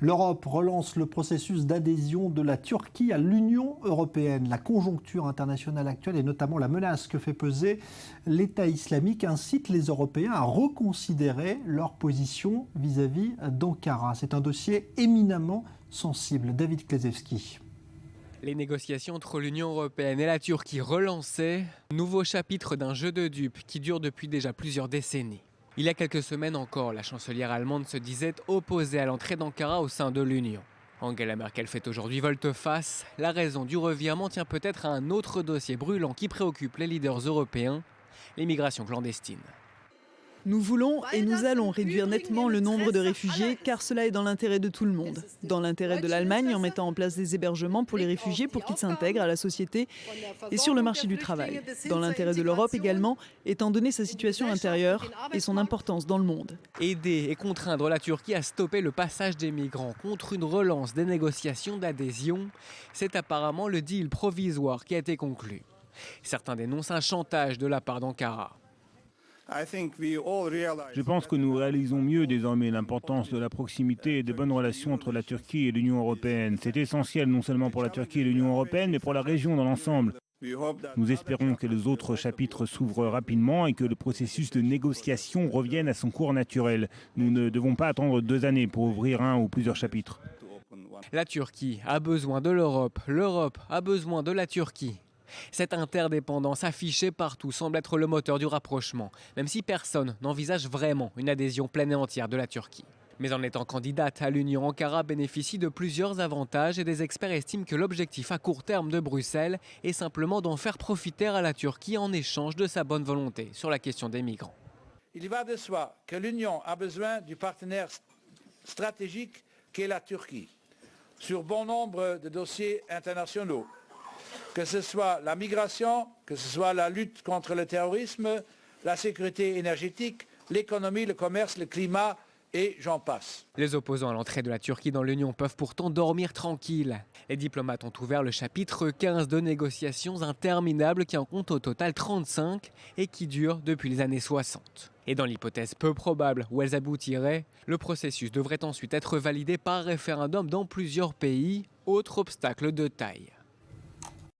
L'Europe relance le processus d'adhésion de la Turquie à l'Union européenne. La conjoncture internationale actuelle et notamment la menace que fait peser l'État islamique incite les Européens à reconsidérer leur position vis-à-vis d'Ankara. C'est un dossier éminemment sensible. David Klezewski. Les négociations entre l'Union européenne et la Turquie relancées, nouveau chapitre d'un jeu de dupes qui dure depuis déjà plusieurs décennies. Il y a quelques semaines encore, la chancelière allemande se disait opposée à l'entrée d'Ankara au sein de l'Union. Angela Merkel fait aujourd'hui volte-face. La raison du revirement tient peut-être à un autre dossier brûlant qui préoccupe les leaders européens, l'immigration clandestine. Nous voulons et nous allons réduire nettement le nombre de réfugiés car cela est dans l'intérêt de tout le monde. Dans l'intérêt de l'Allemagne en mettant en place des hébergements pour les réfugiés pour qu'ils s'intègrent à la société et sur le marché du travail. Dans l'intérêt de l'Europe également, étant donné sa situation intérieure et son importance dans le monde. Aider et contraindre la Turquie à stopper le passage des migrants contre une relance des négociations d'adhésion, c'est apparemment le deal provisoire qui a été conclu. Certains dénoncent un chantage de la part d'Ankara. Je pense que nous réalisons mieux désormais l'importance de la proximité et des bonnes relations entre la Turquie et l'Union européenne. C'est essentiel non seulement pour la Turquie et l'Union européenne, mais pour la région dans l'ensemble. Nous espérons que les autres chapitres s'ouvrent rapidement et que le processus de négociation revienne à son cours naturel. Nous ne devons pas attendre 2 années pour ouvrir un ou plusieurs chapitres. La Turquie a besoin de l'Europe, l'Europe a besoin de la Turquie. Cette interdépendance affichée partout semble être le moteur du rapprochement, même si personne n'envisage vraiment une adhésion pleine et entière de la Turquie. Mais en étant candidate à l'Union, Ankara bénéficie de plusieurs avantages et des experts estiment que l'objectif à court terme de Bruxelles est simplement d'en faire profiter à la Turquie en échange de sa bonne volonté sur la question des migrants. Il va de soi que l'Union a besoin du partenaire stratégique qu'est la Turquie sur bon nombre de dossiers internationaux. Que ce soit la migration, que ce soit la lutte contre le terrorisme, la sécurité énergétique, l'économie, le commerce, le climat et j'en passe. Les opposants à l'entrée de la Turquie dans l'Union peuvent pourtant dormir tranquilles. Les diplomates ont ouvert le chapitre 15 de négociations interminables qui en comptent au total 35 et qui durent depuis les années 60. Et dans l'hypothèse peu probable où elles aboutiraient, le processus devrait ensuite être validé par référendum dans plusieurs pays, autre obstacle de taille.